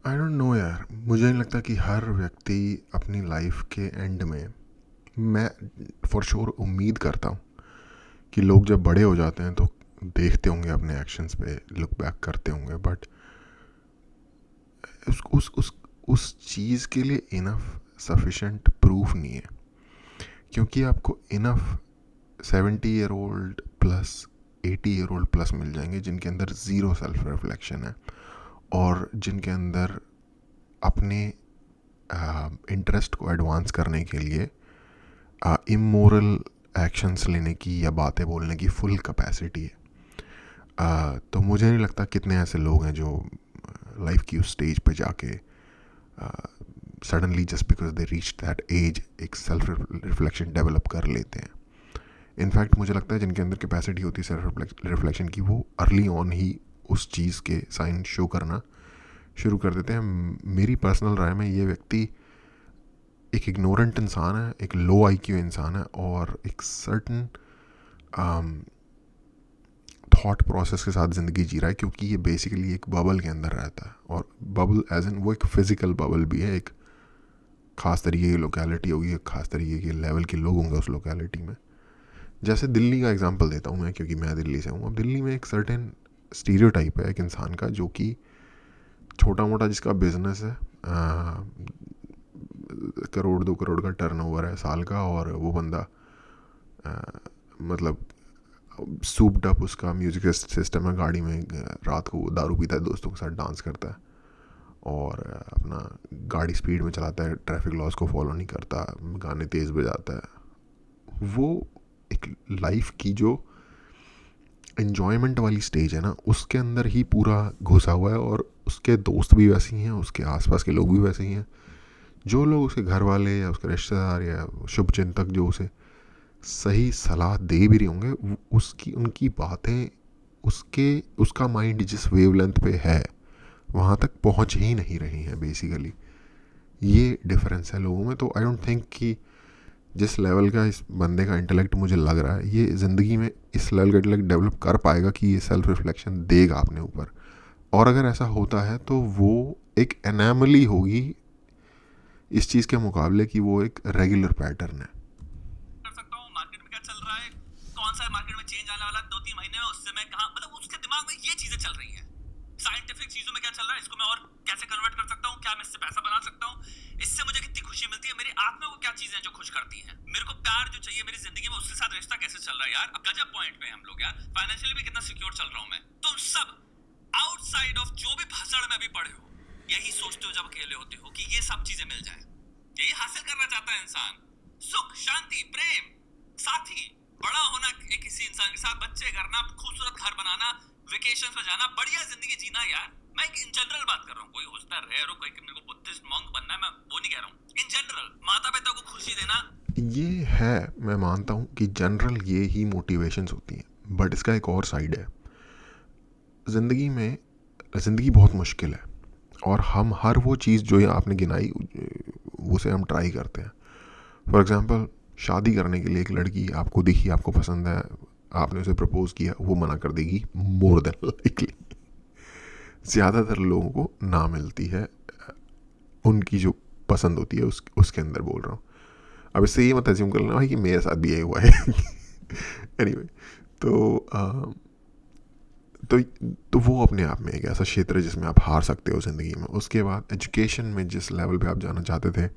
आई डोंट नो यार, मुझे नहीं लगता कि हर व्यक्ति अपनी लाइफ के एंड में, मैं फॉर श्योर उम्मीद करता हूँ कि लोग जब बड़े हो जाते हैं तो देखते होंगे अपने एक्शंस पे, लुक बैक करते होंगे, बट उस चीज़ के लिए इनफ सफिशेंट प्रूफ नहीं है। क्योंकि आपको enough 70 year old plus 80 year old plus मिल जाएंगे जिनके अंदर ज़ीरो सेल्फ रिफ्लेक्शन है, और जिनके अंदर अपने इंटरेस्ट को एडवांस करने के लिए इमोरल एक्शंस लेने की या बातें बोलने की फुल कैपेसिटी है। तो मुझे नहीं लगता कितने ऐसे लोग हैं जो लाइफ की उस स्टेज पे जाके suddenly just because they reach that age एक सेल्फ रिफ्लेक्शन डेवलप कर लेते हैं। इनफैक्ट मुझे लगता है जिनके अंदर कैपेसिटी होती है सेल्फ रिफ्लेक्शन की, वो अर्ली ऑन ही उस चीज़ के साइन शो करना शुरू कर देते हैं। मेरी पर्सनल राय में ये व्यक्ति एक इग्नोरेंट इंसान है, एक लो आईक्यू इंसान है, और एक सर्टन थॉट प्रोसेस के साथ ज़िंदगी जी रहा है, क्योंकि ये बेसिकली एक बबल के अंदर रहता है। और बबल एज इन वो एक फ़िज़िकल बबल भी है, एक ख़ास तरीके की लोकेलिटी होगी, एक ख़ास तरीके के लेवल के लोग होंगे उस लोकेलिटी में। जैसे दिल्ली का एग्जांपल देता हूँ मैं, क्योंकि मैं दिल्ली से हूँ। अब दिल्ली में एक सर्टेन स्टीरियोटाइप है एक इंसान का जो कि छोटा मोटा जिसका बिजनेस है, करोड़ 2 करोड़ का टर्नओवर है साल का, और वो बंदा मतलब सूप्ड अप उसका म्यूज़िक सिस्टम है, गाड़ी में रात को दारू पीता है, दोस्तों के साथ डांस करता है और अपना गाड़ी स्पीड में चलाता है, ट्रैफिक लॉस को फॉलो नहीं करता, गाने तेज़ बजाता है। वो एक लाइफ की जो एन्जॉयमेंट वाली स्टेज है ना, उसके अंदर ही पूरा घुसा हुआ है, और उसके दोस्त भी वैसे ही हैं, उसके आसपास के लोग भी वैसे ही हैं। जो लोग उसके घर वाले या उसके रिश्तेदार या शुभ चिंतक जो उसे सही सलाह दे भी रहे होंगे, उसकी उनकी बातें उसका माइंड जिस वेवलेंथ पे है वहाँ तक पहुँच ही नहीं रही हैं बेसिकली। ये डिफरेंस है लोगों में। तो आई डोंट थिंक कि जिस लेवल का इस बंदे का इंटेलेक्ट मुझे लग रहा है, ये ज़िंदगी में इस लेवल का इंटेलेक्ट डेवलप कर पाएगा कि ये सेल्फ रिफ्लेक्शन देगा अपने ऊपर। और अगर ऐसा होता है तो वो एक एनैमली होगी इस चीज़ के मुकाबले कि वो एक रेगुलर पैटर्न है। कर सकता हूँ मार्केट में क्या चल रहा है, कौन सा मार्केट में चेंज आने वाला 2-3 महीने में, उससे मैं कहाँ, मतलब उसके दिमाग में ये चीजें चल रही हैं। साइंटिफिक चीजों में क्या चल रहा है, इसको मैं और कैसे कन्वर्ट कर सकता हूँ, क्या मैं इससे पैसा बना सकता हूँ, इससे मुझे कितनी खुशी मिलती है, मेरी आत्मा को क्या चीजें जो खुश करती हैं, मेरे को प्यार जो चाहिए मेरी जिंदगी में, उसके साथ रिश्ता कैसे चल रहा है यार। अब गजब पॉइंट पे हम लोग यार, फाइनेंशियली भी कितना सिक्योर चल रहा हूँ मैं। तुम सब आउटसाइड ऑफ जो भी भसड़ में अभी पड़े हो, यही सोचते हो जब अकेले होते हो कि ये सब चीजें मिल जाए। यही हासिल करना चाहता है इंसान, सुख, शांति, प्रेम, साथी, बड़ा होना एक किसी इंसान के साथ, बच्चे करना, खूबसूरत घर बनाना, वेकेशन पे जाना, बढ़िया जिंदगी जीना यार। मैं इन जनरल बात कर रहा हूँ, कोई होता रहे और कोई मेरे को बुद्धिस्ट मॉन्क बनना है, मैं वो नहीं कह रहा हूँ। इन जनरल माता पिता को खुशी देना, ये है, मैं मानता हूँ कि जनरल ये ही मोटिवेशंस होती हैं, बट इसका एक और साइड है। ज़िंदगी बहुत मुश्किल है, और हम हर वो चीज़ जो ये आपने गिनाई उसे हम ट्राई करते हैं। फॉर एग्ज़ाम्पल, शादी करने के लिए एक लड़की आपको दिखी, आपको पसंद है, आपने उसे प्रपोज़ किया, वो मना कर देगी मोर देन लाइकली। ज़्यादातर लोगों को ना मिलती है उनकी जो पसंद होती है उसके अंदर बोल रहा हूँ। अब इससे ये मत एज्यूम कर लेना भाई कि मेरे साथ भी यही हुआ है। एनीवे, तो वो अपने आप में एक ऐसा क्षेत्र है जिसमें आप हार सकते हो ज़िंदगी में। उसके बाद एजुकेशन में जिस लेवल पे आप जाना चाहते थे,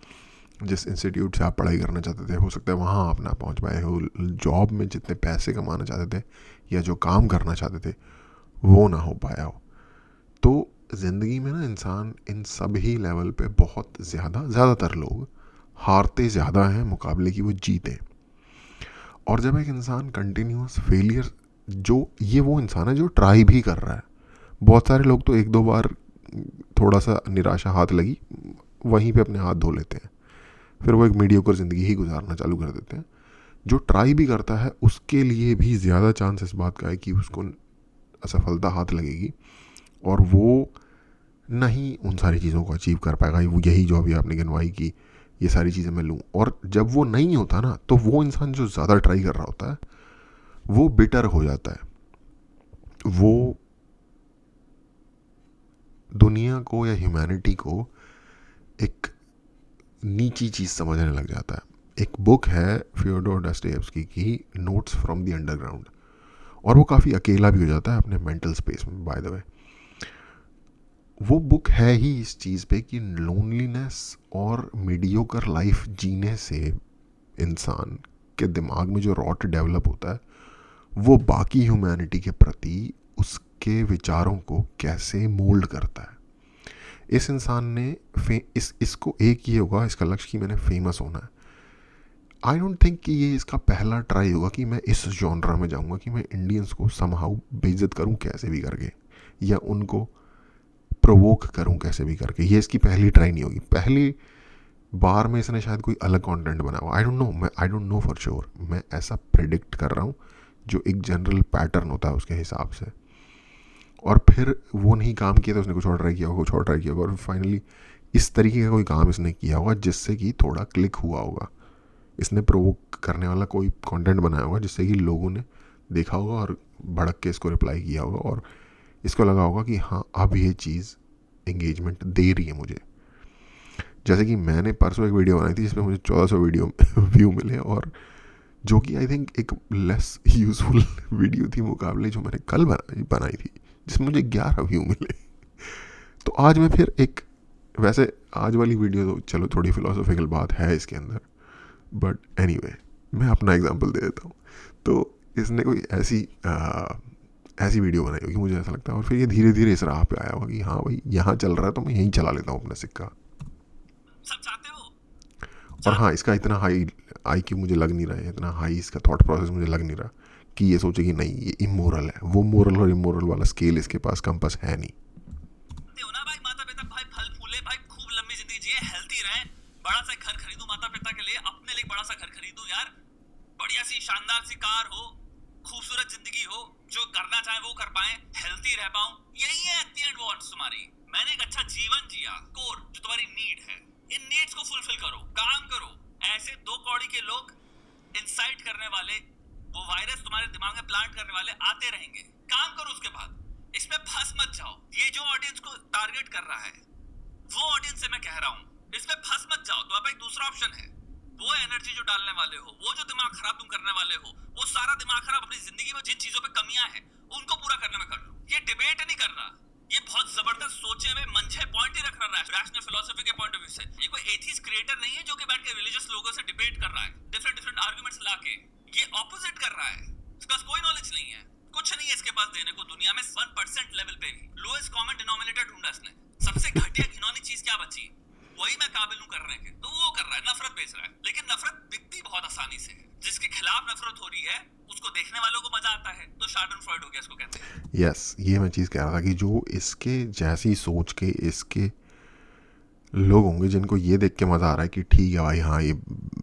जिस इंस्टीट्यूट से आप पढ़ाई करना चाहते थे, हो सकता है वहाँ आप ना पहुँच पाए हो। जॉब में जितने पैसे कमाना चाहते थे या जो काम करना चाहते थे वो ना हो पाया हो। तो ज़िंदगी में ना इंसान इन सभी लेवल पे बहुत ज़्यादातर लोग हारते ज़्यादा हैं मुकाबले की वो जीते। और जब एक इंसान कंटिन्यूस फेलियर, ये वो इंसान है जो ट्राई भी कर रहा है। बहुत सारे लोग तो 1-2 बार थोड़ा सा निराशा हाथ लगी वहीं पे अपने हाथ धो लेते हैं, फिर वो एक मीडियोकर ज़िंदगी ही गुजारना चालू कर देते हैं। जो ट्राई भी करता है उसके लिए भी ज़्यादा चांस इस बात का है कि उसको असफलता हाथ लगेगी और वो नहीं उन सारी चीज़ों को अचीव कर पाएगा। वो यही जो अभी आपने गिनवाई कि ये सारी चीज़ें मैं लूँ, और जब वो नहीं होता ना, तो वो इंसान जो ज़्यादा ट्राई कर रहा होता है वो बिटर हो जाता है। वो दुनिया को या ह्यूमैनिटी को एक नीची चीज़ समझने लग जाता है। एक बुक है फ्योडोर डॉस्टोयेव्स्की की, नोट्स फ्रॉम द अंडरग्राउंड, और वो काफ़ी अकेला भी हो जाता है अपने मेंटल स्पेस में। बाय द वे, वो बुक है ही इस चीज़ पे कि लोनलीनेस और मीडियोकर लाइफ जीने से इंसान के दिमाग में जो रॉट डेवलप होता है वो बाकी ह्यूमैनिटी के प्रति उसके विचारों को कैसे मोल्ड करता है। इस इंसान ने इसको एक ये होगा इसका लक्ष्य कि मैंने फेमस होना है। आई डोंट थिंक कि ये इसका पहला ट्राई होगा कि मैं इस जॉनरा में जाऊंगा कि मैं इंडियंस को समहाउ बेइज्जत करूं कैसे भी करके, या उनको प्रोवोक करूं कैसे भी करके। ये इसकी पहली ट्राई नहीं होगी। पहली बार में इसने शायद कोई अलग कंटेंट बनाया हुआ, आई डोंट नो फॉर श्योर। मैं ऐसा प्रेडिक्ट कर रहा हूँ जो एक जनरल पैटर्न होता है उसके हिसाब से। और फिर वो नहीं काम किया तो उसने कुछ और ट्राई किया होगा, और फाइनली इस तरीके का कोई काम इसने किया होगा जिससे कि थोड़ा क्लिक हुआ होगा। इसने प्रोवोक करने वाला कोई कंटेंट बनाया होगा जिससे कि लोगों ने देखा होगा और भड़क के इसको रिप्लाई किया होगा, और इसको लगा होगा कि हाँ अब ये चीज़ एंगेजमेंट दे रही है मुझे। जैसे कि मैंने परसों एक वीडियो बनाई थी जिसमें मुझे 1400 वीडियो व्यू मिले, और जो कि आई थिंक एक लेस यूज़फुल वीडियो थी मुकाबले जो मैंने कल बनाई थी जिसमें मुझे 11 व्यू मिले। तो आज मैं फिर एक, वैसे आज वाली वीडियो तो चलो थोड़ी फिलोसॉफिकल बात है इसके अंदर, बट एनीवे मैं अपना एग्जांपल दे देता हूँ। तो इसने कोई ऐसी वीडियो बनाई होगी, मुझे ऐसा लगता है, और फिर ये धीरे धीरे इस राह पे आया होगा कि हाँ भाई यहाँ चल रहा है तो मैं यहीं चला लेता हूँ अपना सिक्का। सब चाहते हो। और हाँ, इसका इतना हाई IQ मुझे लग नहीं रहा है, इतना हाई इसका थॉट प्रोसेस मुझे लग नहीं रहा कि ये सोचे कि नहीं ये इमोरल है। वो मोरल और इमोरल वाला स्केल इसके पास कंपास है नहीं। हो ना भाई, माता पिता भाई फल फूले भाई, खूब लंबी जिंदगी जिए, हेल्थी रहे, बड़ा सा घर खरीदूं माता पिता के लिए, अपने लिए बड़ा सा घर खरीदूं यार, बढ़िया सी शानदार सी कार हो, खूबसूरत जिंदगी हो, जो करना चाहे वो कर पाए, हेल्थी रह पाऊं, यही है एट द एंड वांट्स तुम्हारी। मैंने एक अच्छा जीवन जिया, कोर जो तुम्हारी नीड है, इन नीड्स को फुलफिल करो, काम करो। ऐसे 2 कौड़ी के लोग, इंसाइट करने वाले, वो वायरस तुम्हारे दिमाग में प्लांट करने वाले आते रहेंगे। काम करो उसके बाद, इसमें फंस मत जाओ। ये जो ऑडियंस को टारगेट कर रहा है वो ऑडियंस से मैं कह रहा हूँ, इसमें फंस मत जाओ। तो अब एक दूसरा ऑप्शन है, वो एनर्जी जो डालने वाले हो, वो जो दिमाग खराब तुम करने वाले हो, वो सारा दिमाग खराब अपनी जिंदगी में जिन चीजों पे कमियां हैं उनको पूरा करने में कर लो। ये डिबेट नहीं कर रहा, ये बहुत जबरदस्त सोचे हुए मंझे पॉइंट ही रख रहा है रैशनल फिलोसफी के पॉइंट ऑफ व्यू से। ये कोई एथिस्ट क्रिएटर नहीं है जो कि बैठ के रिलीजियस लोगों से डिबेट कर रहा है, डिफरेंट डिफरेंट आर्गुमेंट्स लाके। ये ऑपोजिट कर रहा है, इसके पास कोई नॉलेज नहीं है, कुछ नहीं है इसके पास देने को दुनिया में। 1% लेवल पे भी लोएस्ट कॉमन डिनोमिनेटर ढूंढा इसने, सबसे घटिया घिनौनी चीज क्या बची, वही मैं काबिल हूं करने के, तो वो कर रहा है, नफरत बेच रहा है। लेकिन नफरत बिकती बहुत आसानी से है, जिसके खिलाफ नफरत हो रही है उसको देखने वालों को मजा आता है, तो शार्डनफ्रॉइड हो गया इसको कहते हैं। यस, ये मैं चीज़ कह रहा था कि जो इसके जैसी सोच के इसके लोग होंगे जिनको ये देख के मज़ा आ रहा है कि ठीक है भाई हाँ ये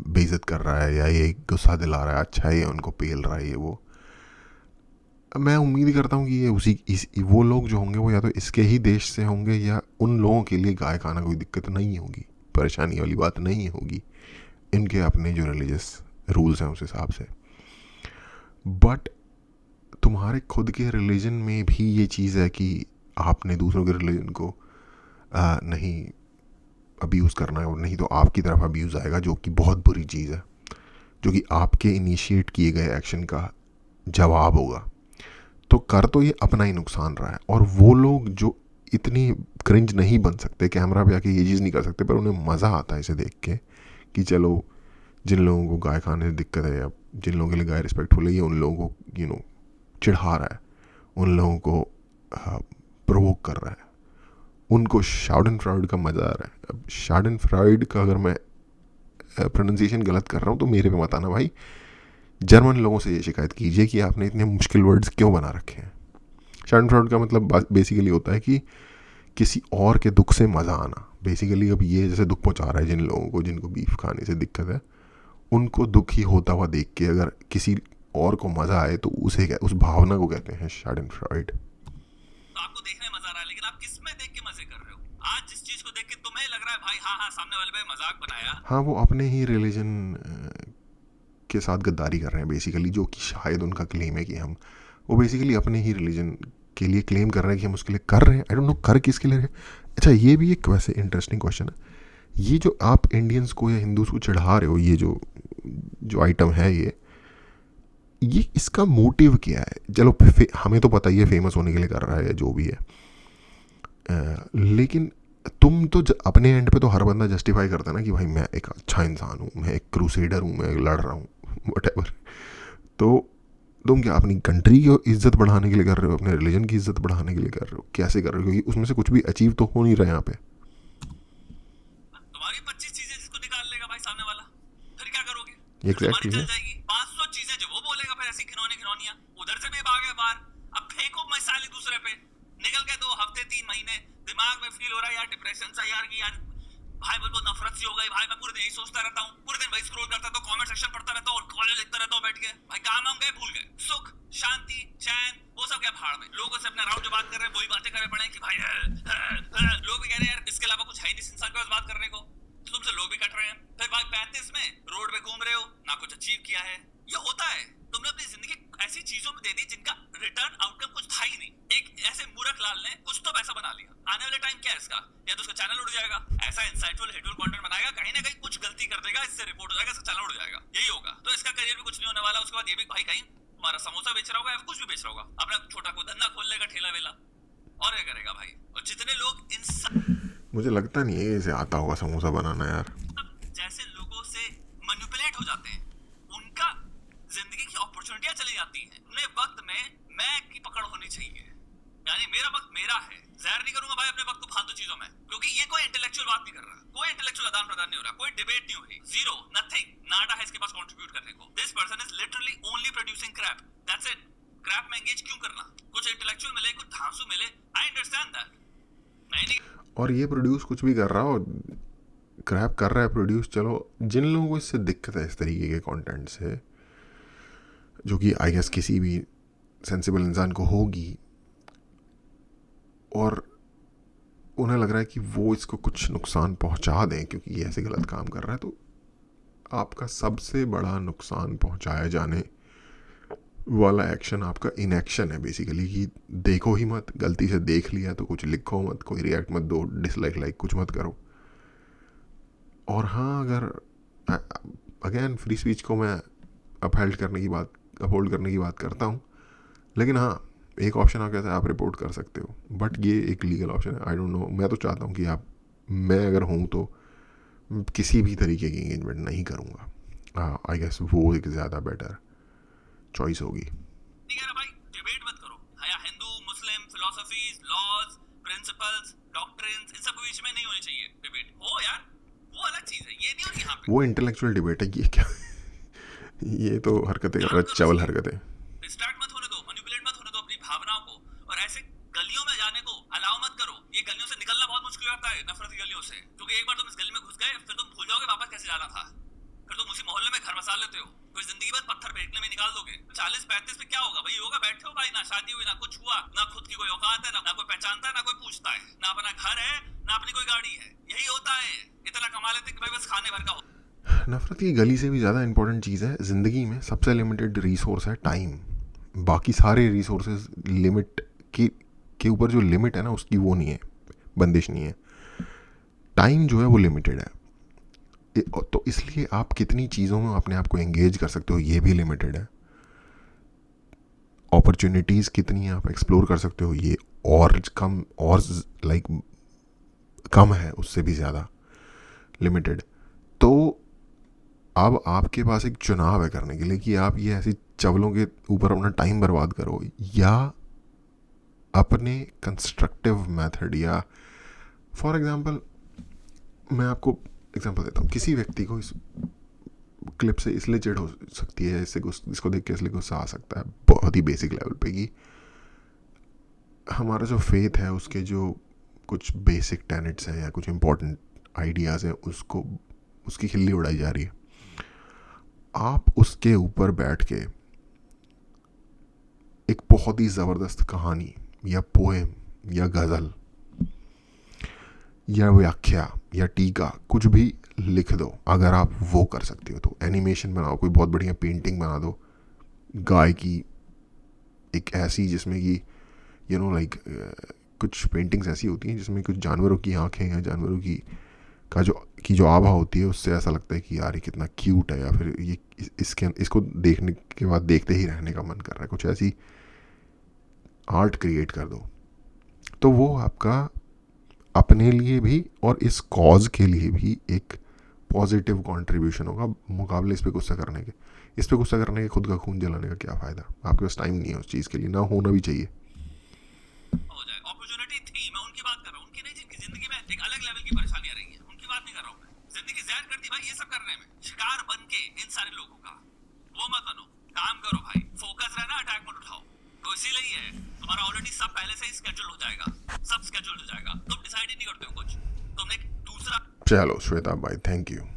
बेइज्जत कर रहा है या ये गुस्सा दिला रहा है, अच्छा है, ये उनको पेल रहा है, ये वो, मैं उम्मीद करता हूँ कि ये वो लोग जो होंगे वो या तो इसके ही देश से होंगे या उन लोगों के लिए गाय खाना कोई दिक्कत नहीं होगी, परेशानी वाली बात नहीं होगी, इनके अपने जो रिलीजियस रूल्स हैं उस हिसाब से। बट तुम्हारे खुद के रिलीजन में भी ये चीज़ है कि आपने दूसरों के रिलीजन को नहीं अब्यूज़ करना है, और नहीं तो आपकी तरफ अब्यूज़ आएगा, जो कि बहुत बुरी चीज़ है, जो कि आपके इनिशिएट किए गए एक्शन का जवाब होगा। तो कर तो ये अपना ही नुकसान रहा है। और वो लोग जो इतनी क्रिंज नहीं बन सकते, कैमरा पे आके ये चीज़ नहीं कर सकते, पर उन्हें मज़ा आता है इसे देख के कि चलो जिन लोगों को गाय खाने में दिक्कत है या जिन लोगों के लिए गाय रिस्पेक्टफुल है, ये उन लोगों को चिढ़ा रहा है, उन लोगों को प्रोवोक कर रहा है, उनको शार्डनफ्रॉइड का मज़ा आ रहा है। अब शार्डनफ्रॉइड का अगर मैं प्रोनाउंसिएशन गलत कर रहा हूँ तो मेरे पे मत आना भाई, जर्मन लोगों से ये शिकायत कीजिए कि आपने इतने मुश्किल वर्ड्स क्यों बना रखे हैं। शार्डनफ्रॉइड का मतलब बेसिकली होता है कि किसी और के दुख से मज़ा आना। बेसिकली अब ये जैसे दुख पहुंचा रहा है जिन लोगों को जिनको बीफ खाने से दिक्कत है, उनको दुख ही होता हुआ देख के अगर किसी और को मज़ा आए तो उस भावना को कहते हैं शार्डनफ्रॉइड। तो आपको देखने मजा आ रहा है, लेकिन आप किस में देख के मजे कर रहे हो? आज जिस चीज को देख के तुम्हें लग रहा है भाई हाँ सामने वाले पे मजाक बनाया, हाँ वो अपने ही रिलीजन के साथ गद्दारी कर रहे हैं बेसिकली, जो कि शायद उनका क्लेम है कि हम, वो बेसिकली अपने ही रिलीजन के लिए क्लेम कर रहे हैं कि हम उसके लिए कर रहे हैं। आई डोंट नो कर किसके लिए रहे। अच्छा, ये भी एक वैसे इंटरेस्टिंग क्वेश्चन है, ये जो आप इंडियंस को या हिंदूज को चढ़ा रहे हो, ये जो आइटम है, ये इसका मोटिव क्या है? चलो हमें तो पता ही है फेमस होने के लिए कर रहा है या जो भी है, लेकिन तुम तो अपने एंड पे तो हर बंदा जस्टिफाई करता है ना कि भाई मैं एक अच्छा इंसान हूँ, मैं एक क्रूसेडर हूँ, मैं लड़ रहा हूँ, व्हाटएवर। तो तुम क्या अपनी कंट्री की इज्जत बढ़ाने के लिए कर रहे हो, अपने रिलीजन की इज्जत बढ़ाने के लिए कर रहे हो? कैसे कर रहे हो? क्योंकि उसमें से कुछ भी अचीव तो हो नहीं रहा यहाँ पे। तुम्हारी 25 चीजें जिसको निकाल लेगा भाई सामने वाला, फिर क्या करोगे? एग्जैक्टली चल जाएगी 500 चीजें जो वो बोलेगा, फिर ऐसी घिनौनियां उधर से भी भागे बाहर। अब फेंको मिसाल दूसरे पे, निकल गए 2 हफ्ते 3 महीने, दिमाग में फील हो रहा है यार डिप्रेशन सा, यार कि यार भाई मुझको नफरत सी हो गई भाई, मैं पूरे दिन यही सोचता रहता हूँ, पूरे दिन वही स्क्रॉल करता रहता हूँ, कमेंट सेक्शन पढ़ता रहता हूँ और कॉलेज लिखता रहता हूँ बैठ के। भाई काम हम गए भूल गए, सुख शांति चैन वो सब क्या भाड़ में। लोगों से अपने राउंड जो बात कर रहे हैं वही बातें करे पड़े कि भाई लोग भी कह रहे हैं यार इसके अलावा कुछ है नहीं इंसान के पास बात करने को, तो तुमसे लोग भी कट रहे हैं। फिर भाई 35 में रोड पे घूम रहे हो, ना कुछ अचीव किया है। ये होता है, तुमने अपनी जिंदगी ऐसी चीजों में दे दी जिनका रिटर्न आउटकम कुछ था ही नहीं। एक ऐसे मूर्ख लाल ने कुछ तो पैसा बना लिया, आने वाले टाइम क्या है इसका, या तो उसका चैनल उड़ जाएगा, ऐसा इंसाइटफुल हेटफुल कंटेंट बनाएगा, कहीं ना कहीं कुछ गलती कर देगा, इससे रिपोर्ट हो जाएगा, इसका चैनल उड़ जाएगा, यही होगा। तो इसका करियर भी कुछ नहीं होने वाला। उसके बाद ये भी भाई कहीं हमारा समोसा बेच रहा होगा या कुछ भी बेच रहा होगा, अपना छोटा कोई धंधा खोल लेगा, ठेला वेला, मुझे लगता नहीं है इसे आता होगा समोसा बनाना यार। मतलब जैसे लोगों से मैनिपुलेट हो जाते हैं, उनका जिंदगी की अपॉर्चुनिटियां चली जाती हैं। अपने वक्त में मैं की पकड़ होनी चाहिए, यानी मेरा वक्त मेरा है, ज़ाहिर नहीं करूंगा भाई अपने वक्त को फालतू चीजों में, क्योंकि ये कोई इंटेलेक्चुअल बात नहीं कर रहा, कोई इंटेलेक्चुअल आदान प्रदान नहीं हो रहा, कोई डिबेट नहीं हो रही, जीरो, नथिंग, नाडा है इसके पास कंट्रीब्यूट करने को। This person is literally only producing crap, that's it. Crap में एंगेज क्यों करना? कुछ इंटेलेक्चुअल मिले, कुछ धांसू मिले, आई अंडरस्टैंड दैट। मैं नहीं और ये प्रोड्यूस कुछ भी कर रहा हो, क्रैप कर रहा है प्रोड्यूस, चलो जिन लोगों को इससे दिक्कत है इस तरीके के कंटेंट से, जो कि आई गेस किसी भी सेंसिबल इंसान को होगी, और उन्हें लग रहा है कि वो इसको कुछ नुकसान पहुंचा दें क्योंकि ये ऐसे गलत काम कर रहा है, तो आपका सबसे बड़ा नुकसान पहुंचाया जाने वाला एक्शन आपका इनएक्शन है बेसिकली, कि देखो ही मत, गलती से देख लिया तो कुछ लिखो मत, कोई रिएक्ट मत दो, डिसलाइक लाइक कुछ मत करो। और हाँ, अगर अगेन फ्री स्पीच को मैं अपहोल्ड करने की बात करता हूँ, लेकिन हाँ एक ऑप्शन आप कैसे आप रिपोर्ट कर सकते हो, बट ये एक लीगल ऑप्शन है। आई डोंट नो, मैं तो चाहता हूँ कि मैं अगर हूँ तो किसी भी तरीके की एंगेजमेंट नहीं करूँगा। आई गेस वो एक ज़्यादा बेटर चॉइस होगी। कह रहा भाई डिबेट मत करो, या हिंदू मुस्लिम फिलोसफीज, लॉज, प्रिंसिपल्स, डॉक्ट्रिन्स, इन सब के बीच में नहीं होनी चाहिए डिबेट। हो यार, वो अलग चीज है, ये नहीं होनी यहाँ पे। वो इंटेलेक्चुअल डिबेट है, ये क्या ये तो हरकतें कर रहा है, चवल हरकतें। डिस्ट्रैक्ट मत होने दो, मैनिपुलेट मत होने दो अपनी भावनाओं को, और ऐसे गलियों में जाने को अलाउ मत करो। ये गलियों से निकलना बहुत मुश्किल होता है, नफरत की गलियों से, क्योंकि एक बार तुम इस गली में घुस गए फिर तुम भूल जाओगे वापस कैसे जाना था। फिर तुम उसी मोहल्ले में घर बसा लेते हो, फिर जिंदगी भर पत्थर फेंकने में निकाल दोगे। 40-35 में क्या होगा भाई? होगा बैठे हो भाई, ना शादी हुई, ना कुछ हुआ, ना खुद की कोई औकात है, ना कोई पहचानता है, ना कोई पूछता है, ना अपना घर है, ना अपनी कोई गाड़ी है। यही होता है, इतना कमा लेते कि भाई बस खाने भर का हो। नफरत की गली से भी ज़्यादा इंपॉर्टेंट चीज़ है ज़िंदगी में, सबसे लिमिटेड रिसोर्स है टाइम। बाकी सारे रिसोर्सेज लिमिट के ऊपर जो लिमिट है ना, उसकी वो नहीं है, बंदिश नहीं है। टाइम जो है वो लिमिटेड है, तो इसलिए आप कितनी चीज़ों में अपने आप को एंगेज कर सकते हो ये भी लिमिटेड है। अपॉर्चुनिटीज़ कितनी आप एक्सप्लोर कर सकते हो ये और कम, और लाइक कम है, उससे भी ज़्यादा लिमिटेड। तो अब आपके पास एक चुनाव है करने के लिए कि आप ये ऐसी चवलों के ऊपर अपना टाइम बर्बाद करो, या अपने कंस्ट्रक्टिव मेथड, या फॉर एग्जांपल मैं आपको एग्जांपल देता हूँ। किसी व्यक्ति को इस क्लिप से इसलिए चिढ़ हो सकती है, इसको देख के इसलिए गुस्सा आ सकता है बहुत ही बेसिक लेवल पे, कि हमारा जो फेथ है उसके जो कुछ बेसिक टेनेट्स हैं या कुछ इम्पोर्टेंट आइडियाज़ हैं, उसकी खिल्ली उड़ाई जा रही है। आप उसके ऊपर बैठ के एक बहुत ही ज़बरदस्त कहानी या पोएम या गज़ल या व्याख्या या टीका कुछ भी लिख दो, अगर आप वो कर सकते हो तो। एनिमेशन बनाओ, कोई बहुत बढ़िया पेंटिंग बना दो गाय की, एक ऐसी जिसमें कि कुछ पेंटिंग्स ऐसी होती हैं जिसमें कुछ जानवरों की आंखें या जानवरों की जो आभा होती है, उससे ऐसा लगता है कि यार ये कितना क्यूट है, या फिर ये इसको देखने के बाद देखते ही रहने का मन कर रहा है। कुछ ऐसी आर्ट क्रिएट कर दो, तो वो आपका अपने लिए भी और इस कॉज के लिए भी एक पॉजिटिव कंट्रीब्यूशन होगा, मुकाबले इस पे गुस्सा करने के। इस पे गुस्सा करने के, खुद का खून जलाने का क्या फ़ायदा? आपके पास टाइम नहीं है उस चीज़ के लिए, ना होना भी चाहिए। हो जाए अपॉर्चुनिटी थी, मैं उनकी बात कर रहा हूँ, उनकी नहीं, जिनकी जिंदगी में एक अलग लेवल की परेशानियां रही हैं, उनकी बात नहीं कर रहा हूँ मैं। जिंदगी ज़ाहिर कर दी भाई ये सब करने में, शिकार बन के इन सारे लोगों का। वो मत बनो, काम करो भाई, फोकस रहना, अटैक मत उठाओ। तो इसीलिए है तुम्हारा ऑलरेडी सब पहले से ही स्केड्यूल हो जाएगा, सब स्केड्यूल हो जाएगा, तुम डिसाइड ही नहीं करते हो कुछ, तुमने दूसरा। चलो श्वेता भाई, थैंक यू।